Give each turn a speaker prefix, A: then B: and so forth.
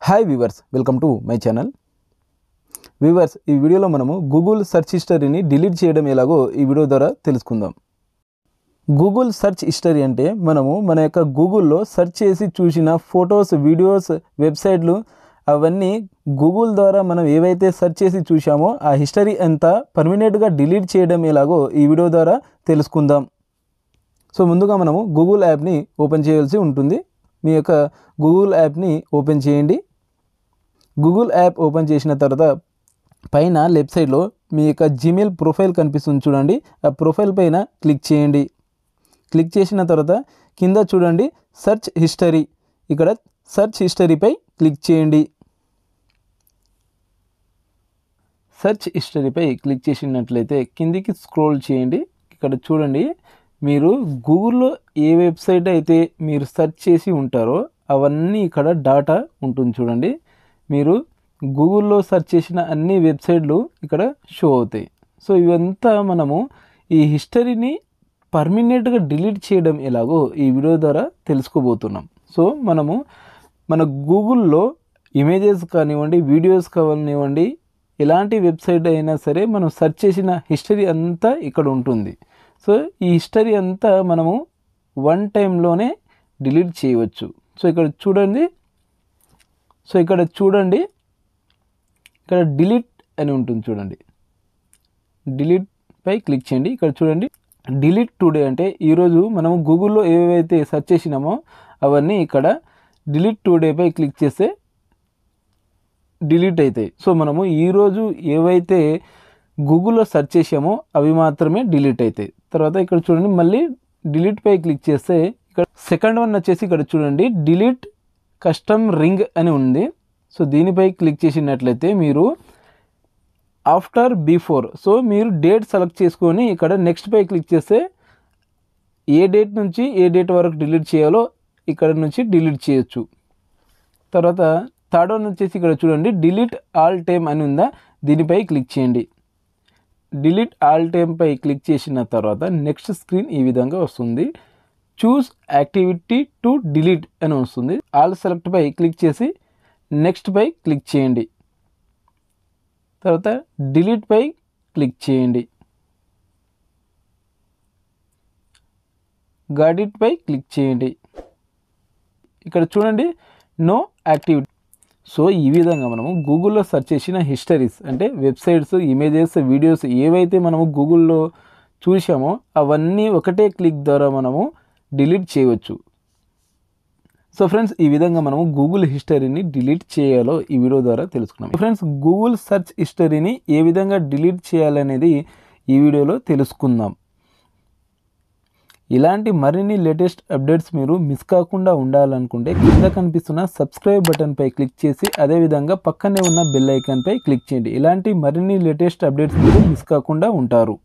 A: Hi viewers, welcome to my channel. Viewers, ఈ వీడియోలో మనము గూగుల్ సెర్చ్ హిస్టరీని డిలీట్ చేయడం ఎలాగో ఈ వీడియో ద్వారా తెలుసుకుందాం. గూగుల్ సెర్చ్ హిస్టరీ అంటే మనము మన యొక్క గూగుల్లో సెర్చ్ చేసి చూసిన ఫొటోస్, వీడియోస్, వెబ్సైట్లు అవన్నీ గూగుల్ ద్వారా మనం ఏవైతే సెర్చ్ చేసి చూసామో ఆ హిస్టరీ అంతా పర్మనెంట్గా డిలీట్ చేయడం ఎలాగో ఈ వీడియో ద్వారా తెలుసుకుందాం. సో ముందుగా మనము గూగుల్ యాప్ని ఓపెన్ చేయాల్సి ఉంటుంది. మీ యొక్క గూగుల్ యాప్ని ఓపెన్ చేయండి. గూగుల్ యాప్ ఓపెన్ చేసిన తర్వాత పైన లెఫ్ట్ సైడ్లో మీ యొక్క జీమెయిల్ ప్రొఫైల్ కనిపిస్తుంది చూడండి. ఆ ప్రొఫైల్ పైన క్లిక్ చేయండి. క్లిక్ చేసిన తర్వాత కింద చూడండి సెర్చ్ హిస్టరీ, ఇక్కడ సెర్చ్ హిస్టరీపై క్లిక్ చేయండి. సెర్చ్ హిస్టరీపై క్లిక్ చేసినట్లయితే కిందికి స్క్రోల్ చేయండి. ఇక్కడ చూడండి, మీరు గూగుల్లో ఏ వెబ్సైట్ అయితే మీరు సెర్చ్ చేసి ఉంటారో అవన్నీ ఇక్కడ డాటా ఉంటుంది చూడండి. మీరు గూగుల్లో సెర్చ్ చేసిన అన్ని వెబ్సైట్లు ఇక్కడ షో అవుతాయి. సో ఇవంతా మనము ఈ హిస్టరీని పర్మనెంట్గా డిలీట్ చేయడం ఎలాగో ఈ వీడియో ద్వారా తెలుసుకోబోతున్నాం. సో మనము మన గూగుల్లో ఇమేజెస్ కానివ్వండి, వీడియోస్ కానివ్వండి, ఎలాంటి వెబ్సైట్ అయినా సరే మనం సెర్చ్ చేసిన హిస్టరీ అంతా ఇక్కడ ఉంటుంది. సో ఈ హిస్టరీ అంతా మనము వన్ టైంలోనే డిలీట్ చేయవచ్చు. సో ఇక్కడ చూడండి, ఇక్కడ డిలీట్ అని ఉంటుంది చూడండి. డిలీట్ పై క్లిక్ చేయండి. ఇక్కడ చూడండి డిలీట్ టుడే అంటే ఈరోజు మనము గూగుల్లో ఏవైతే సెర్చ్ చేసినామో అవన్నీ ఇక్కడ డిలీట్ టుడే పై క్లిక్ చేస్తే డిలీట్ అవుతాయి. సో మనము ఈరోజు ఏవైతే గూగుల్లో సెర్చ్ చేసామో అవి మాత్రమే డిలీట్ అవుతాయి. తర్వాత ఇక్కడ చూడండి మళ్ళీ డిలీట్ పై క్లిక్ చేస్తే ఇక్కడ సెకండ్ వన్ వచ్చేసి ఇక్కడ చూడండి డిలీట్ కస్టమ్ రింగ్ అని ఉంది. సో దీనిపై క్లిక్ చేసినట్లయితే మీరు ఆఫ్టర్ బిఫోర్, సో మీరు డేట్ సెలెక్ట్ చేసుకొని ఇక్కడ నెక్స్ట్ పై క్లిక్ చేస్తే ఏ డేట్ నుంచి ఏ డేట్ వరకు డిలీట్ చేయాలో ఇక్కడ నుంచి డిలీట్ చేయొచ్చు. తర్వాత థర్డ్ వన్ వచ్చేసి ఇక్కడ చూడండి డిలీట్ ఆల్ టైమ్ అని ఉందా, దీనిపై క్లిక్ చేయండి. డిలీట్ ఆల్ టైమ్ పై క్లిక్ చేసిన తర్వాత నెక్స్ట్ స్క్రీన్ ఈ విధంగా వస్తుంది. చూస్ యాక్టివిటీ టు డిలీట్ అని వస్తుంది. ఆల్ సెలెక్ట్ పై క్లిక్ చేసి నెక్స్ట్ పై క్లిక్ చేయండి. తర్వాత డిలీట్ పై క్లిక్ చేయండి. గాడిట్ పై క్లిక్ చేయండి. ఇక్కడ చూడండి నో యాక్టివిటీ. సో ఈ విధంగా మనము గూగుల్లో సెర్చ్ చేసిన హిస్టరీస్ అంటే వెబ్సైట్స్, ఇమేజెస్, వీడియోస్ ఏవైతే మనము గూగుల్లో చూసామో అవన్నీ ఒకటే క్లిక్ ద్వారా మనము డిలీట్ చేయవచ్చు. సో ఫ్రెండ్స్, ఈ విధంగా మనము గూగుల్ హిస్టరీని డిలీట్ చేయాలో ఈ వీడియో ద్వారా తెలుసుకున్నాం. ఫ్రెండ్స్, గూగుల్ సెర్చ్ హిస్టరీని ఏ విధంగా డిలీట్ చేయాలనేది ఈ వీడియోలో తెలుసుకుందాం. ఇలాంటి మరిన్ని లేటెస్ట్ అప్డేట్స్ మీరు మిస్ కాకుండా ఉండాలనుకుంటే కింద కనిపిస్తున్న సబ్స్క్రైబ్ బటన్ పై క్లిక్ చేసి అదేవిధంగా పక్కనే ఉన్న బెల్ ఐకాన్ పై క్లిక్ చేయండి. ఇలాంటి మరిన్ని లేటెస్ట్ అప్డేట్స్ మీరు మిస్ కాకుండా ఉంటారు.